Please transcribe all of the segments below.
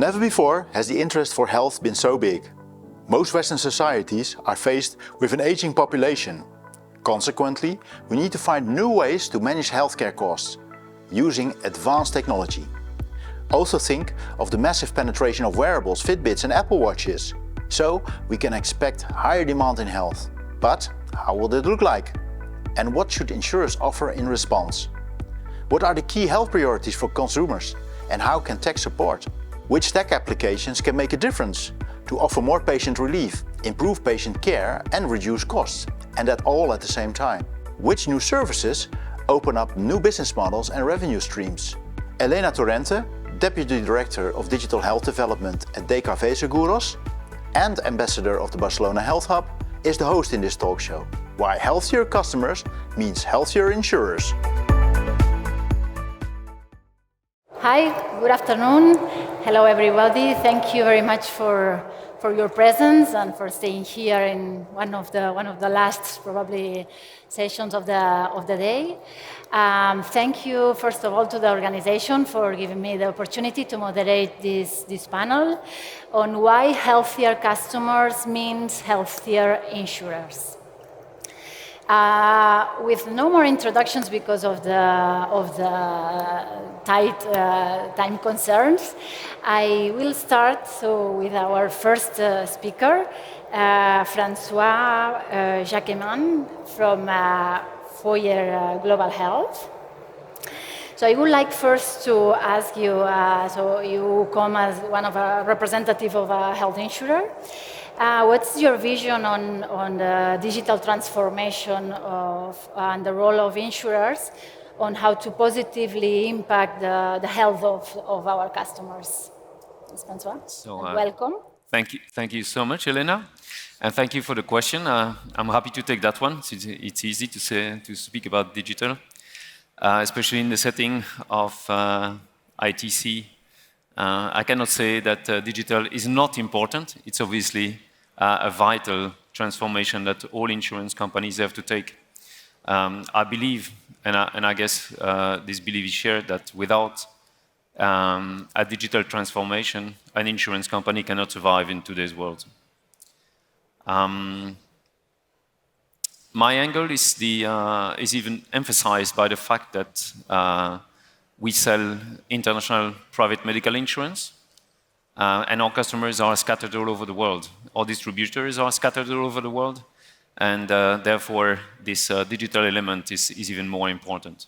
Never before has the interest for health been so big. Most Western societies are faced with an aging population. Consequently, we need to find new ways to manage healthcare costs using advanced technology. Also think of the massive penetration of wearables, Fitbits and Apple Watches. So we can expect higher demand in health. But how will that look like? And what should insurers offer in response? What are the key health priorities for consumers? And how can tech support? Which tech applications can make a difference to offer more patient relief, improve patient care and reduce costs? And that all at the same time. Which new services open up new business models and revenue streams? Elena Torrente, Deputy Director of Digital Health Development at DKV Seguros and Ambassador of the Barcelona Health Hub, is the host in this talk show. Why healthier customers means healthier insurers. Hi, good afternoon. Hello everybody. Thank you very much for your presence and for staying here in one of the last probably sessions of the day. Thank you first of all to the organization for giving me the opportunity to moderate this panel on why healthier customers means healthier insurers. With no more introductions because of the tight time concerns, I will start with our first speaker, François Jacquemin from Foyer Global Health. So I would like first to ask you, so you come as one of a representative of a health insurer. What's your vision on the digital transformation and the role of insurers on how to positively impact the health of our customers? Ms. François, welcome. Thank you so much, Elena, and thank you for the question. I'm happy to take that one. It's easy to speak about digital, especially in the setting of ITC. I cannot say that digital is not important. It's obviously a vital transformation that all insurance companies have to take. I believe, and I guess this belief is shared, that without a digital transformation, an insurance company cannot survive in today's world. My angle is even emphasized by the fact that we sell international private medical insurance, and our customers are scattered all over the world. Our distributors are scattered all over the world, and therefore this digital element is even more important.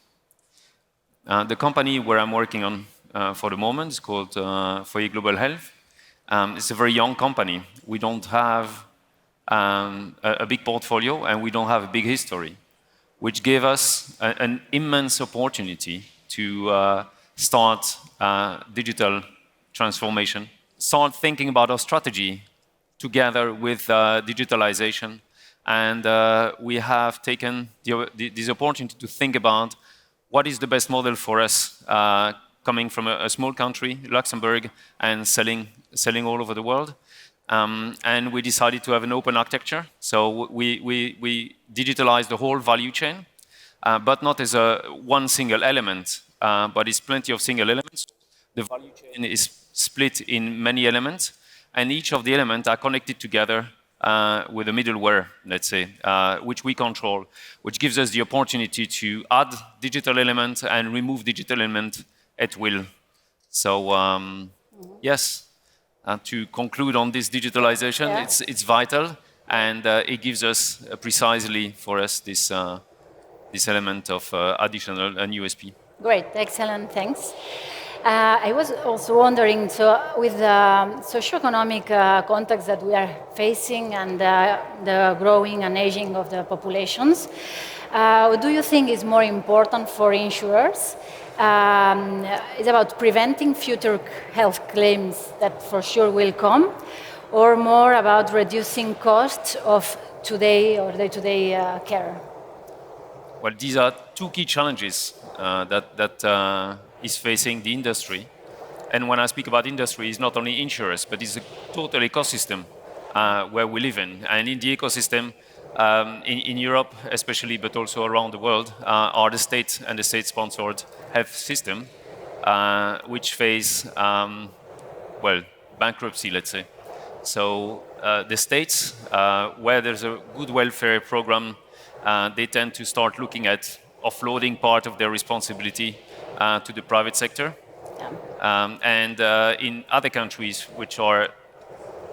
The company where I'm working on for the moment is called Foyer Global Health. It's a very young company. We don't have a big portfolio and we don't have a big history, which gave us an immense opportunity to start digital transformation, start thinking about our strategy together with digitalization. And we have taken this opportunity to think about what is the best model for us, coming from a small country, Luxembourg, and selling all over the world. And we decided to have an open architecture. So we digitalized the whole value chain, but not as one single element, but it's plenty of single elements. The value chain is split in many elements, and each of the elements are connected together with a middleware, let's say, which we control, which gives us the opportunity to add digital elements and remove digital elements at will. So, yes, to conclude on this digitalization, yeah, it's vital, and it gives us precisely for us this element of additional and USP. Great, excellent, thanks. I was also wondering, so with the socioeconomic context that we are facing and the growing and aging of the populations, what do you think is more important for insurers? It's about preventing future health claims that for sure will come, or more about reducing costs of today or day-to-day care? Well, these are two key challenges that is facing the industry. And when I speak about industry, it's not only insurers, but it's a total ecosystem where we live in. And in the ecosystem, in Europe especially, but also around the world, are the state and the state-sponsored health system, which face well, bankruptcy, let's say. So the states where there's a good welfare program, they tend to start looking at offloading part of their responsibility to the private sector. And in other countries which are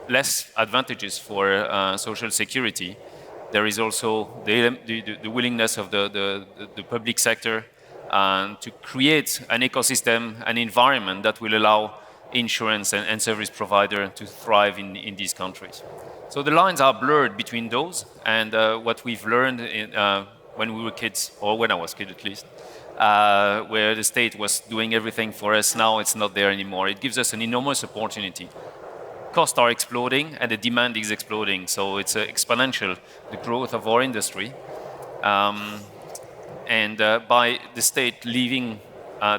less advantageous for social security, there is also the willingness of the public sector to create an ecosystem, an environment that will allow insurance and service provider to thrive in these countries. So the lines are blurred between those, and what we've learned when we were kids, or when I was a kid at least, where the state was doing everything for us, now it's not there anymore. It gives us an enormous opportunity. Costs are exploding and the demand is exploding, so it's exponential, the growth of our industry. And by the state leaving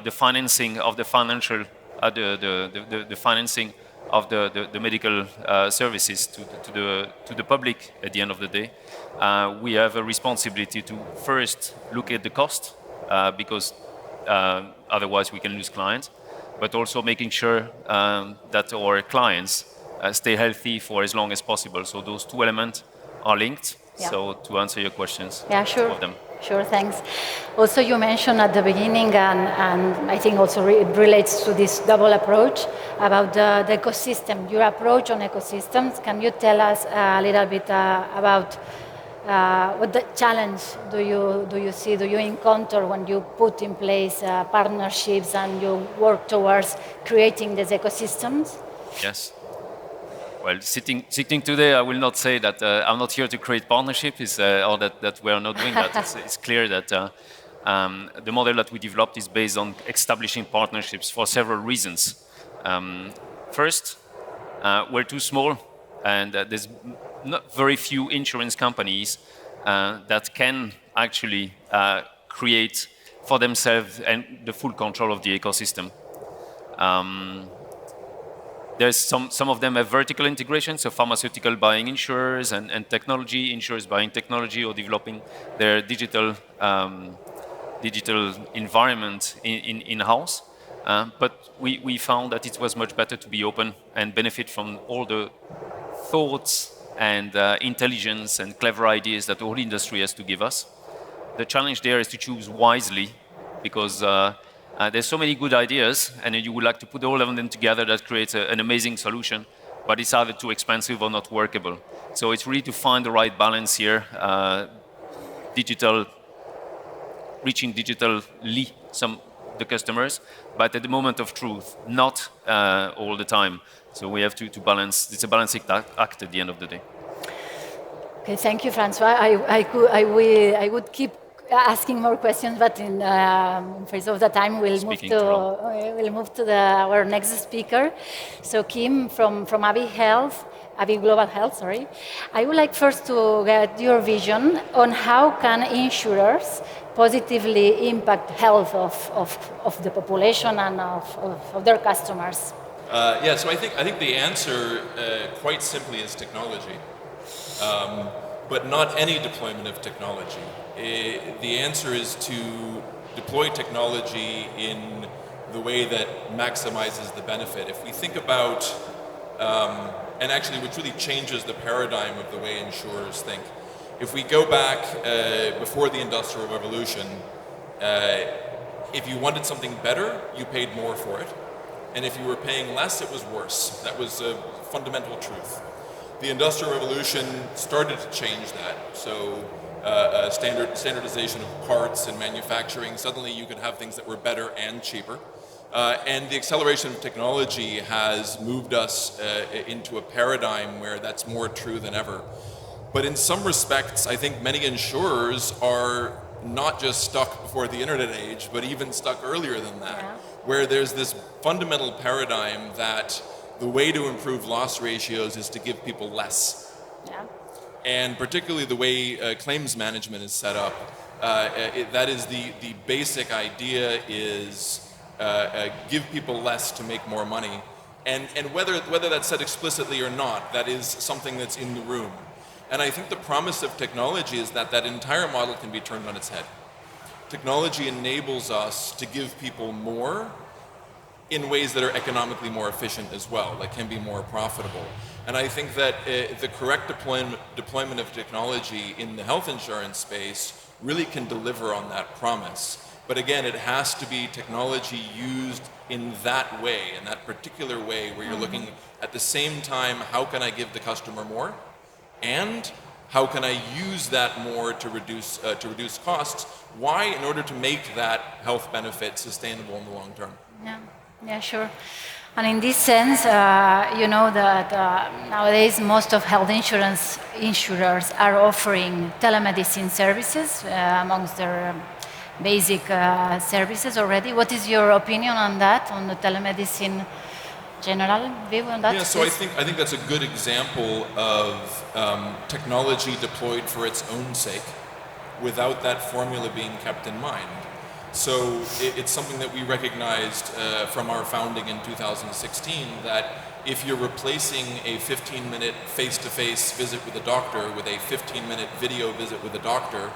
the financing of the financial, the financing of the medical services to the public at the end of the day, we have a responsibility to first look at the cost, because otherwise we can lose clients, but also making sure that our clients stay healthy for as long as possible. So those two elements are linked. Yeah. So to answer your questions, yeah, sure. of them. Sure, thanks. Also, you mentioned at the beginning, and I think also it relates to this double approach about the ecosystem, your approach on ecosystems. Can you tell us a little bit about what the challenge do you see, do you encounter when you put in place partnerships and you work towards creating these ecosystems? Yes. Well, sitting today, I will not say that I'm not here to create partnerships, or that we are not doing that. It's clear that the model that we developed is based on establishing partnerships for several reasons. First, we're too small, and there's not very few insurance companies that can actually create for themselves and the full control of the ecosystem. There's some of them have vertical integration, so pharmaceutical buying insurers and technology, insurers buying technology or developing their digital environment in-house. But we found that it was much better to be open and benefit from all the thoughts and intelligence and clever ideas that the whole industry has to give us. The challenge there is to choose wisely, because there's so many good ideas, and you would like to put all of them together that creates an amazing solution, but it's either too expensive or not workable. So it's really to find the right balance here, reaching digitally the customers, but at the moment of truth, not all the time. So we have to balance. It's a balancing act at the end of the day. Okay, thank you, Francois. I would keep asking more questions, but in face of the time, we'll move to our next speaker. So Kim from Abbey Global Health, sorry. I would like first to get your vision on how can insurers positively impact health of the population and of their customers. So I think the answer quite simply is technology. But not any deployment of technology. The answer is to deploy technology in the way that maximizes the benefit. If we think about, and actually which really changes the paradigm of the way insurers think. If we go back before the Industrial Revolution, if you wanted something better, you paid more for it. And if you were paying less, it was worse. That was a fundamental truth. The Industrial Revolution started to change that. So standardization of parts and manufacturing, suddenly you could have things that were better and cheaper. And the acceleration of technology has moved us into a paradigm where that's more true than ever. But in some respects, I think many insurers are not just stuck before the internet age, but even stuck earlier than that, where there's this fundamental paradigm that the way to improve loss ratios is to give people less. Yeah. And particularly the way claims management is set up, that is the basic idea is give people less to make more money. And whether that's said explicitly or not, that is something that's in the room. And I think the promise of technology is that that entire model can be turned on its head. Technology enables us to give people more in ways that are economically more efficient as well, that can be more profitable. And I think that the correct deployment of technology in the health insurance space really can deliver on that promise. But again, it has to be technology used in that way, in that particular way, where you're looking at the same time, how can I give the customer more? And how can I use that more to reduce costs? Why? In order to make that health benefit sustainable in the long term. Yeah, sure. And in this sense, you know that nowadays most of health insurers are offering telemedicine services amongst their basic services already. What is your opinion on that, on the telemedicine general view on that? Yeah, so I think that's a good example of technology deployed for its own sake without that formula being kept in mind. So it's something that we recognized from our founding in 2016, that if you're replacing a 15-minute face-to-face visit with a doctor with a 15-minute video visit with a doctor,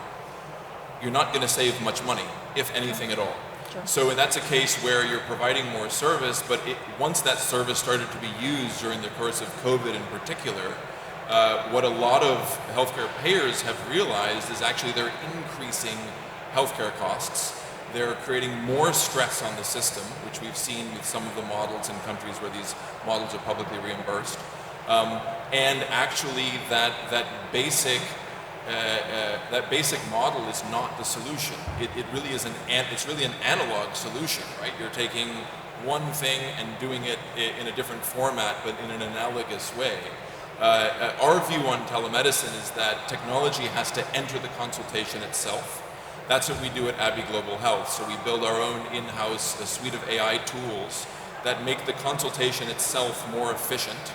you're not going to save much money, if anything at all. Sure. So that's a case where you're providing more service, but once that service started to be used during the course of COVID in particular, what a lot of healthcare payers have realized is actually they're increasing healthcare costs. They're creating more stress on the system, which we've seen with some of the models in countries where these models are publicly reimbursed. And actually that basic model is not the solution. It really is it's really an analog solution, right? You're taking one thing and doing it in a different format, but in an analogous way. Our view on telemedicine is that technology has to enter the consultation itself. That's what we do at Abbey Global Health. So we build our own in-house suite of AI tools that make the consultation itself more efficient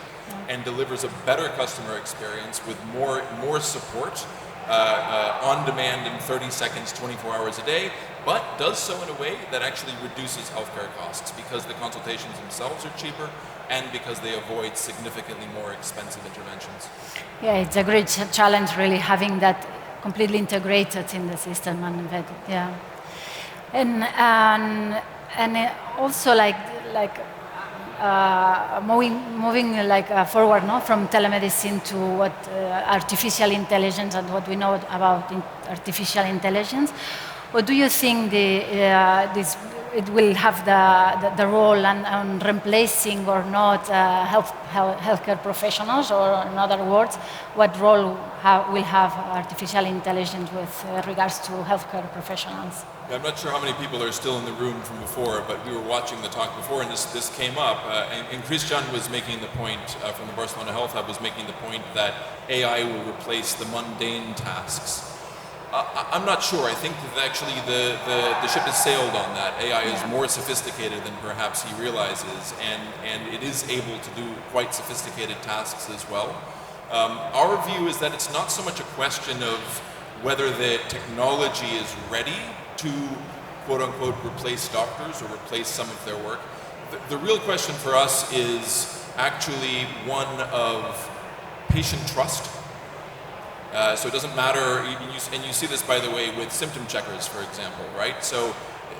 and delivers a better customer experience with more support on demand in 30 seconds, 24 hours a day, but does so in a way that actually reduces healthcare costs because the consultations themselves are cheaper and because they avoid significantly more expensive interventions. Yeah, it's a great challenge really having that completely integrated in the system and embedded, yeah. And also moving forward, no, from telemedicine to what artificial intelligence and what we know about artificial intelligence. What do you think it will have the role on replacing or not healthcare professionals, or in other words, what role will have artificial intelligence with regards to healthcare professionals? Yeah, I'm not sure how many people are still in the room from before, but we were watching the talk before and this came up, and Christian was making the point from the Barcelona Health Hub was making the point that AI will replace the mundane tasks. I'm not sure. I think that actually the ship has sailed on that. AI is more sophisticated than perhaps he realizes, and it is able to do quite sophisticated tasks as well. Our view is that it's not so much a question of whether the technology is ready to quote-unquote replace doctors or replace some of their work. The real question for us is actually one of patient trust. So it doesn't matter, and you see this, by the way, with symptom checkers, for example, right? So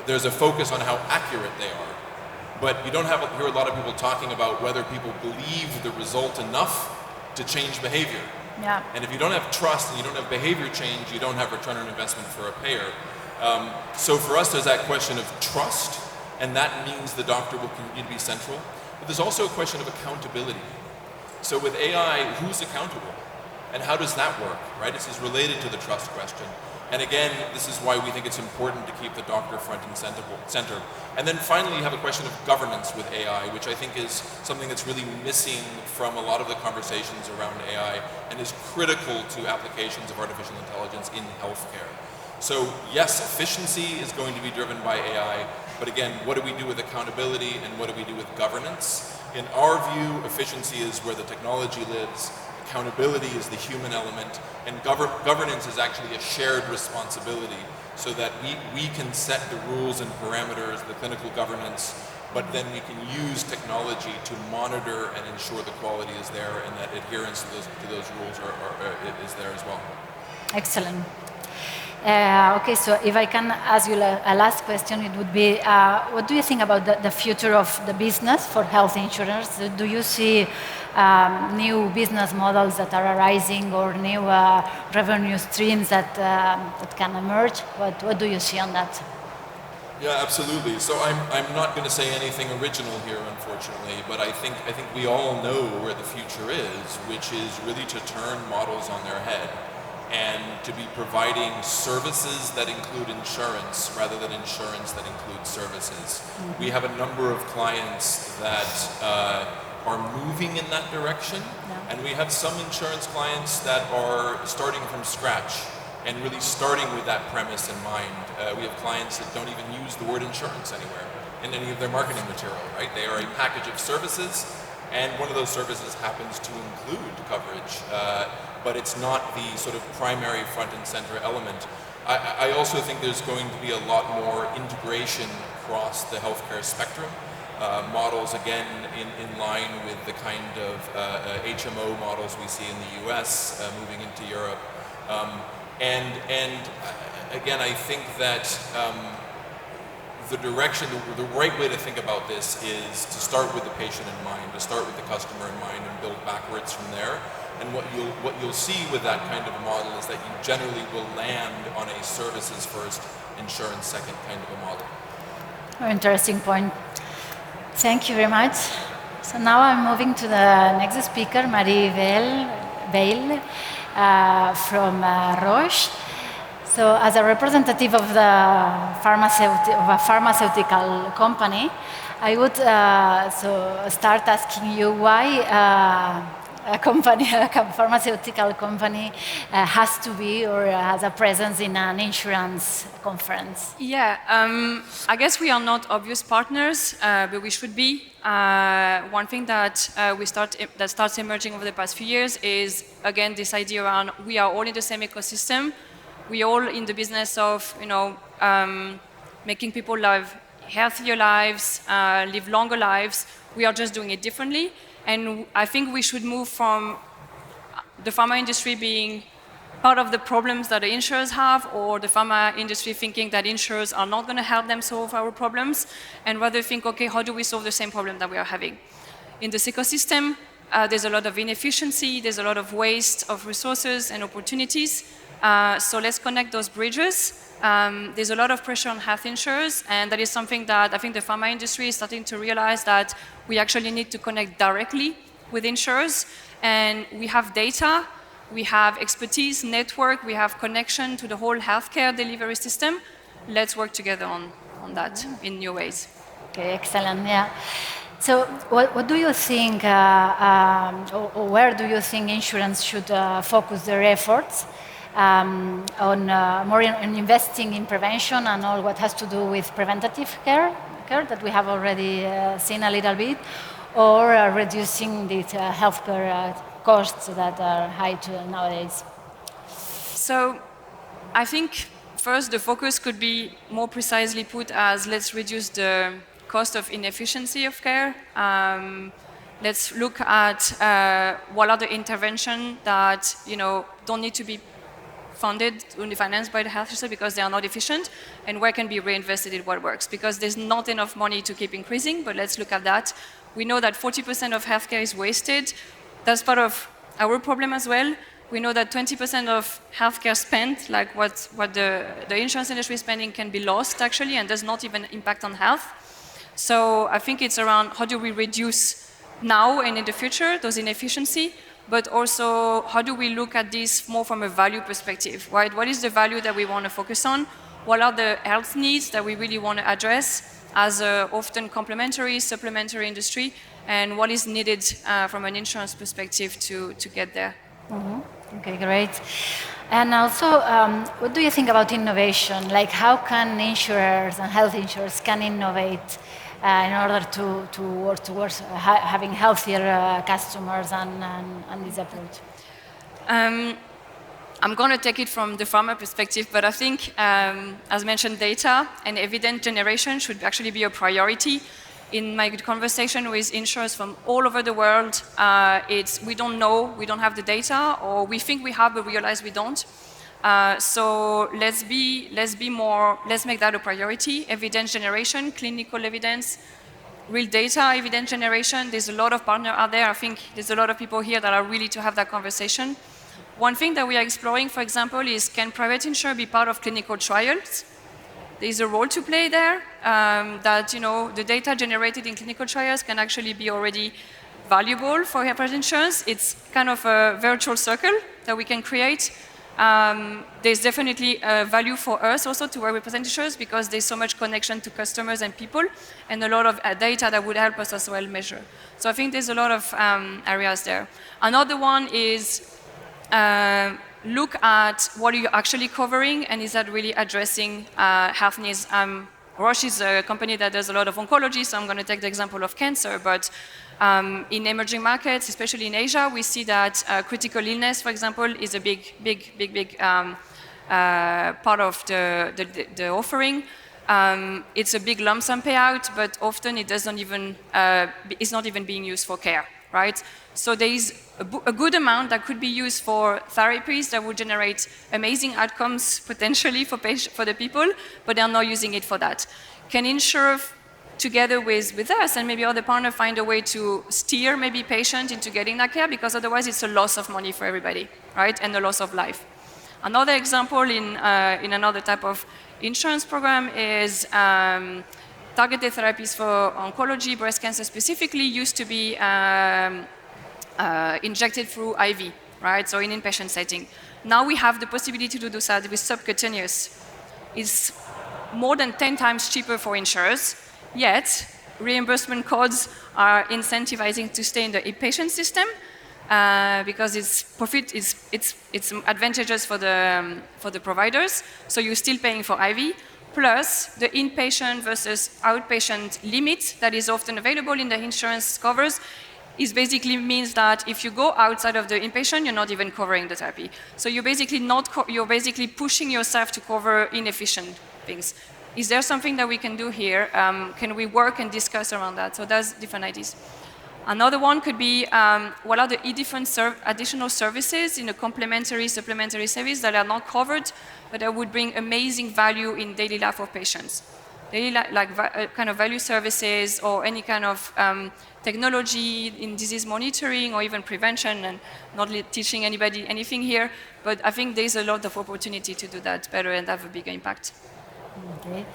there's a focus on how accurate they are, but you don't hear a lot of people talking about whether people believe the result enough to change behavior. Yeah. And if you don't have trust and you don't have behavior change, you don't have return on investment for a payer. So for us, there's that question of trust, and that means the doctor will continue to be central. But there's also a question of accountability. So with AI, who's accountable? And how does that work, right? This is related to the trust question. And again, this is why we think it's important to keep the doctor front and center. And then finally, you have a question of governance with AI, which I think is something that's really missing from a lot of the conversations around AI and is critical to applications of artificial intelligence in healthcare. So yes, efficiency is going to be driven by AI, but again, what do we do with accountability and what do we do with governance? In our view, efficiency is where the technology lives. Accountability is the human element, and governance is actually a shared responsibility so that we can set the rules and parameters, the clinical governance, but then we can use technology to monitor and ensure the quality is there and that adherence to those rules is there as well. Excellent. Okay, so if I can ask you a last question, it would be, what do you think about the future of the business for health insurance? Do you see new business models that are arising or new revenue streams that can emerge? What do you see on that? Yeah, absolutely. So I'm not going to say anything original here, unfortunately, but I think we all know where the future is, which is really to turn models on their head and to be providing services that include insurance rather than insurance that includes services. We have a number of clients that are moving in that direction, and we have some insurance clients that are starting from scratch and really starting with that premise in mind. We have clients that don't even use the word insurance anywhere in any of their marketing material, right? They are a package of services, and one of those services happens to include coverage, but it's not the sort of primary front and center element. I also think there's going to be a lot more integration across the healthcare spectrum. Models, again, in line with the kind of HMO models we see in the US moving into Europe. And again, I think that the direction, the right way to think about this is to start with the patient in mind, to start with the customer in mind, and build backwards from there. And what you'll see with that kind of a model is that you generally will land on a services first, insurance second kind of a model. Interesting point. Thank you very much. So now I'm moving to the next speaker, Marie Veil from Roche. So as a representative of the pharmaceutical company, I would start asking you why a pharmaceutical company has to be or has a presence in an insurance conference. Yeah, I guess we are not obvious partners, but we should be. One thing that starts emerging over the past few years is, again, this idea around we are all in the same ecosystem. We are all in the business of, making people live healthier lives, live longer lives. We are just doing it differently. And I think we should move from the pharma industry being part of the problems that the insurers have, or the pharma industry thinking that insurers are not going to help them solve our problems, and rather think, okay, how do we solve the same problem that we are having? In this ecosystem, there's a lot of inefficiency, there's a lot of waste of resources and opportunities. So let's connect those bridges. There's a lot of pressure on health insurers, and that is something that I think the pharma industry is starting to realize, that we actually need to connect directly with insurers. And we have data, we have expertise, network, we have connection to the whole healthcare delivery system. Let's work together on that in new ways. Okay, excellent, yeah. So what do you think, or where do you think insurance should focus their efforts? On more in investing in prevention and all what has to do with preventative care that we have already seen a little bit, or reducing the healthcare costs that are high nowadays? So I think first the focus could be more precisely put as let's reduce the cost of inefficiency of care. Let's look at what are the interventions that don't need to be funded, only financed by the health system because they are not efficient, and where can be reinvested in what works, because there's not enough money to keep increasing, but let's look at that. We know that 40% of healthcare is wasted. That's part of our problem as well. We know that 20% of healthcare spent, like what the insurance industry is spending, can be lost actually, and does not even impact on health. So I think it's around how do we reduce now and in the future those inefficiency, but also how do we look at this more from a value perspective, right? What is the value that we want to focus on? What are the health needs that we really want to address as a often complementary, supplementary industry, and what is needed from an insurance perspective to get there? Mm-hmm. Okay, great. And also, what do you think about innovation? Like, how can insurers and health insurers can innovate in order to work towards having healthier customers and this approach? I'm going to take it from the pharma perspective, but I think, as mentioned, data and evidence generation should actually be a priority. In my conversation with insurers from all over the world, it's we don't know, we don't have the data, or we think we have but realize we don't. So let's make that a priority. Evidence generation, clinical evidence, real data, evidence generation. There's a lot of partners out there. I think there's a lot of people here that are really to have that conversation. One thing that we are exploring, for example, is can private insurance be part of clinical trials? There's a role to play there, that the data generated in clinical trials can actually be already valuable for private insurance. It's kind of a virtual circle that we can create. There's definitely value for us also to work with private insurers because there's so much connection to customers and people and a lot of data that would help us as well measure. So I think there's a lot of areas there. Another one is look at what are you actually covering and is that really addressing health needs. Roche is a company that does a lot of oncology, so I'm going to take the example of cancer, but in emerging markets, especially in Asia, we see that critical illness, for example, is a big part of the offering. It's a big lump sum payout, but often it doesn't even, it's not even being used for care, right? So there is a good amount that could be used for therapies that would generate amazing outcomes potentially for the people, but they're not using it for that. Can insurer together with us and maybe other partner find a way to steer maybe patient into getting that care, because otherwise it's a loss of money for everybody, right? And a loss of life. Another example in another type of insurance program is targeted therapies for oncology, breast cancer specifically, used to be injected through IV, right? So in inpatient setting. Now we have the possibility to do that with subcutaneous. It's more than 10 times cheaper for insurers, yet reimbursement codes are incentivizing to stay in the inpatient system because it's advantageous for the providers. So you're still paying for IV. Plus, the inpatient versus outpatient limit that is often available in the insurance covers is basically means that if you go outside of the inpatient, you're not even covering the therapy. So you're basically you're basically pushing yourself to cover inefficient things. Is there something that we can do here? Can we work and discuss around that? So that's different ideas. Another one could be what are the different additional services in a complementary, supplementary service that are not covered, but that would bring amazing value in daily life of patients. Daily kind of value services or any kind of technology in disease monitoring or even prevention, and not teaching anybody anything here, but I think there's a lot of opportunity to do that better and have a bigger impact. Okay.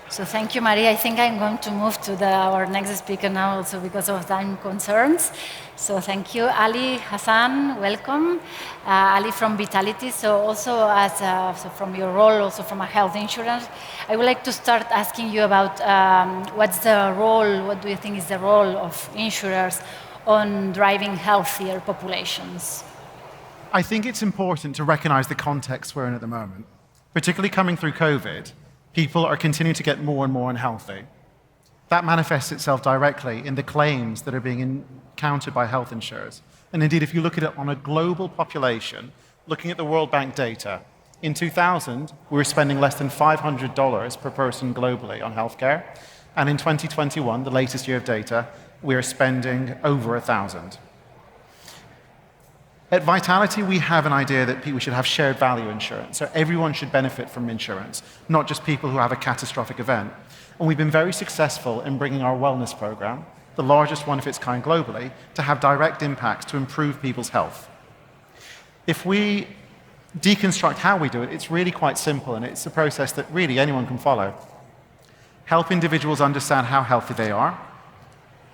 So thank you, Maria. I think I'm going to move to our next speaker now also because of time concerns. So thank you, Ali Hassan, welcome. Ali from Vitality. So also so from your role, also from a health insurance, I would like to start asking you about what's the role, what do you think is the role of insurers on driving healthier populations? I think it's important to recognize the context we're in at the moment, particularly coming through COVID. People are continuing to get more and more unhealthy. That manifests itself directly in the claims that are being encountered by health insurers. And indeed, if you look at it on a global population, looking at the World Bank data, in 2000, we were spending less than $500 per person globally on healthcare. And in 2021, the latest year of data, we are spending over $1,000. At Vitality, we have an idea that we should have shared value insurance, so everyone should benefit from insurance, not just people who have a catastrophic event. And we've been very successful in bringing our wellness program, the largest one of its kind globally, to have direct impacts to improve people's health. If we deconstruct how we do it, it's really quite simple, and it's a process that really anyone can follow. Help individuals understand how healthy they are,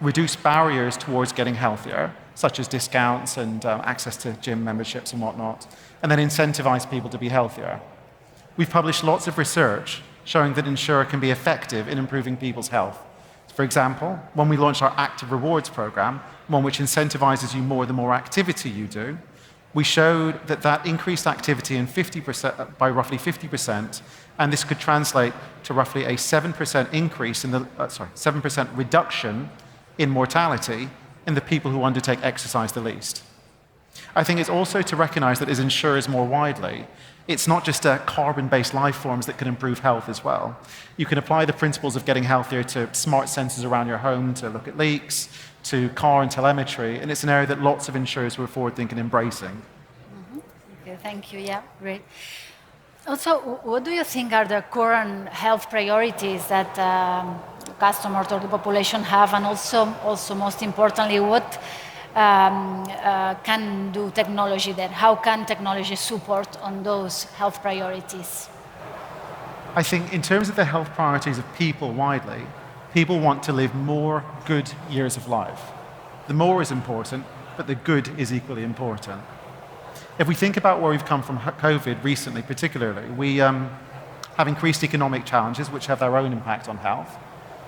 reduce barriers towards getting healthier, such as discounts and access to gym memberships and whatnot, and then incentivize people to be healthier. We've published lots of research showing that insurer can be effective in improving people's health. For example, when we launched our Active Rewards program, one which incentivizes you more the more activity you do, we showed that increased activity in 50% by roughly 50%, and this could translate to roughly a 7% increase in the 7% reduction in mortality in the people who undertake exercise the least. I think it's also to recognize that as insurers more widely, it's not just carbon-based life forms that can improve health as well. You can apply the principles of getting healthier to smart sensors around your home to look at leaks, to car and telemetry, and it's an area that lots of insurers who are forward-thinking embracing. Okay, thank you. Yeah, great. Also, what do you think are the current health priorities that customers or the population have, and also most importantly, what can do technology there? How can technology support on those health priorities? I think in terms of the health priorities of people widely, people want to live more good years of life. The more is important, but the good is equally important. If we think about where we've come from COVID recently, particularly, we have increased economic challenges which have their own impact on health,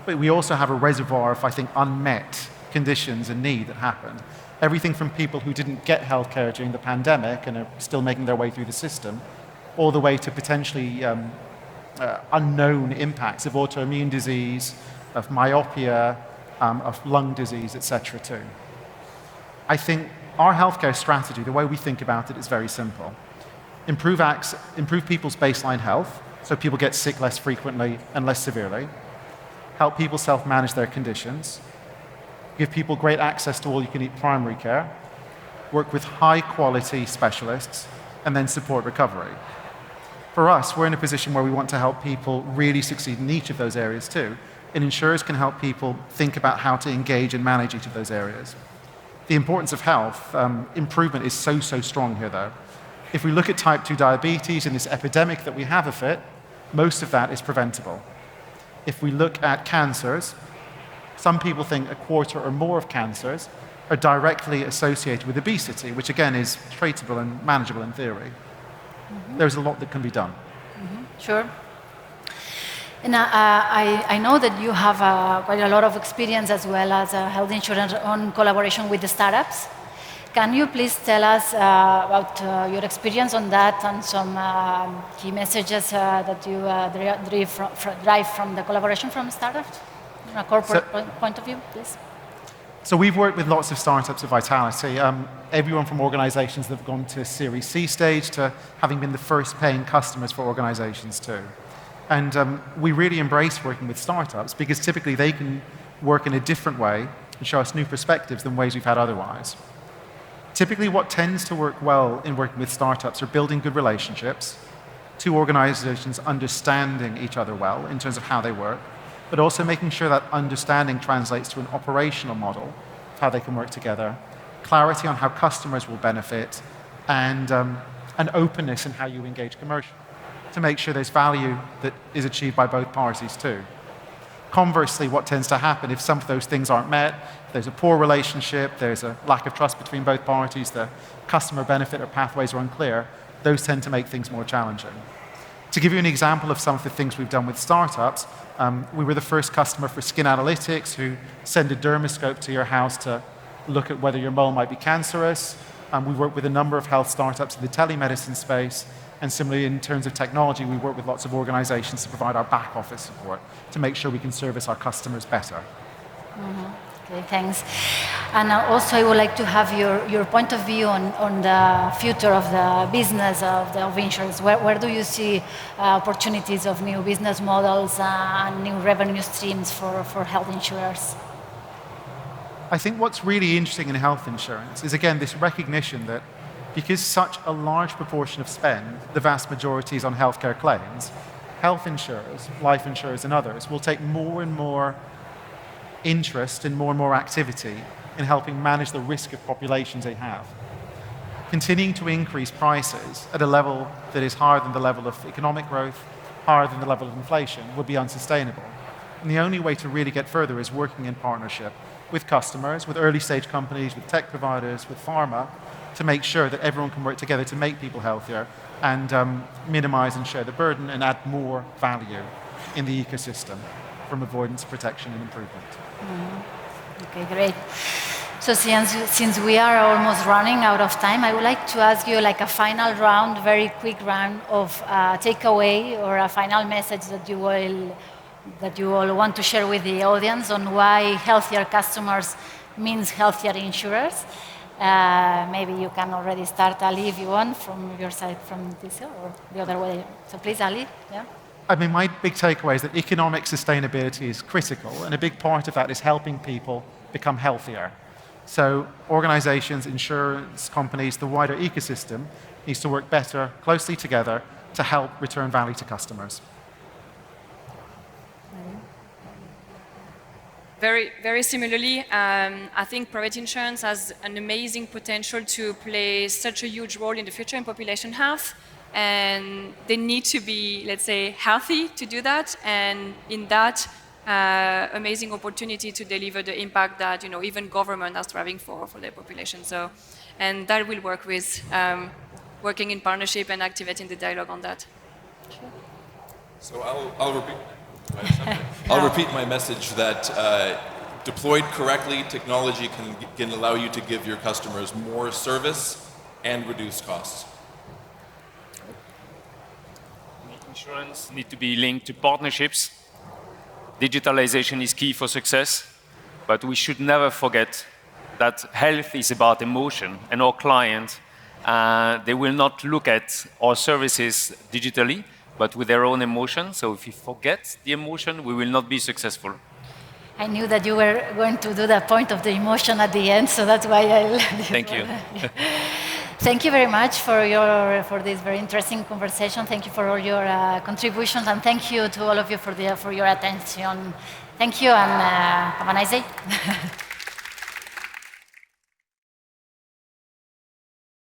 but we also have a reservoir of, I think, unmet conditions and need that happened. Everything from people who didn't get healthcare during the pandemic and are still making their way through the system, all the way to potentially unknown impacts of autoimmune disease, of myopia, of lung disease, etc. too. I think our healthcare strategy, the way we think about it, is very simple. Improve people's baseline health, so people get sick less frequently and less severely. Help people self-manage their conditions. Give people great access to all-you-can-eat primary care. Work with high-quality specialists, and then support recovery. For us, we're in a position where we want to help people really succeed in each of those areas too. And insurers can help people think about how to engage and manage each of those areas. The importance of health, improvement is so strong here though. If we look at type 2 diabetes and this epidemic that we have of it, most of that is preventable. If we look at cancers, some people think a quarter or more of cancers are directly associated with obesity, which again is treatable and manageable in theory. There's a lot that can be done. Sure. And I know that you have quite a lot of experience as well as health insurance on collaboration with the startups. Can you please tell us about your experience on that and some key messages that you drive from the collaboration from startups, from a corporate point of view, please? So we've worked with lots of startups at Vitality, everyone from organizations that have gone to Series C stage to having been the first paying customers for organizations too. And we really embrace working with startups because typically they can work in a different way and show us new perspectives than ways we've had otherwise. Typically what tends to work well in working with startups are building good relationships, two organizations understanding each other well in terms of how they work, but also making sure that understanding translates to an operational model of how they can work together, clarity on how customers will benefit, and an openness in how you engage commercially to make sure there's value that is achieved by both parties too. Conversely, what tends to happen if some of those things aren't met, there's a poor relationship, there's a lack of trust between both parties, the customer benefit or pathways are unclear, those tend to make things more challenging. To give you an example of some of the things we've done with startups, we were the first customer for skin analytics who send a dermoscope to your house to look at whether your mole might be cancerous. We work with a number of health startups in the telemedicine space. And similarly, in terms of technology, we work with lots of organizations to provide our back office support to make sure we can service our customers better. Okay, thanks. And also I would like to have your point of view on the future of the business of insurance. Where do you see opportunities of new business models and new revenue streams for health insurers? I think what's really interesting in health insurance is, again, this recognition that because such a large proportion of spend, the vast majority is on healthcare claims, health insurers, life insurers and others will take more and more interest and more activity in helping manage the risk of populations they have. Continuing to increase prices at a level that is higher than the level of economic growth, higher than the level of inflation, would be unsustainable. And the only way to really get further is working in partnership with customers, with early stage companies, with tech providers, with pharma, to make sure that everyone can work together to make people healthier and minimize and share the burden and add more value in the ecosystem from avoidance, protection and improvement. Okay, great. So since we are almost running out of time, I would like to ask you like a final round, very quick round of takeaway or a final message that you all want to share with the audience on why healthier customers means healthier insurers. Maybe you can already start, Ali, if you want, from your side, from this or the other way. So please, Ali. Yeah. I mean, my big takeaway is that economic sustainability is critical, and a big part of that is helping people become healthier. So organizations, insurance companies, the wider ecosystem needs to work better, closely together to help return value to customers. Very, very similarly, I think private insurance has an amazing potential to play such a huge role in the future in population health. And they need to be, let's say, healthy to do that. And in that, amazing opportunity to deliver the impact that even government are striving for their population. So, and that will work with working in partnership and activating the dialogue on that. Sure. So I'll repeat my message that deployed correctly, technology can allow you to give your customers more service and reduce costs. Insurance need to be linked to partnerships. Digitalization is key for success, but we should never forget that health is about emotion, and our client, they will not look at our services digitally, but with their own emotion. So if we forget the emotion, we will not be successful. I knew that you were going to do the point of the emotion at the end, so that's why I... Thank you. Thank you very much for this very interesting conversation. Thank you for all your contributions, and thank you to all of you for your attention. Thank you, and have a nice day.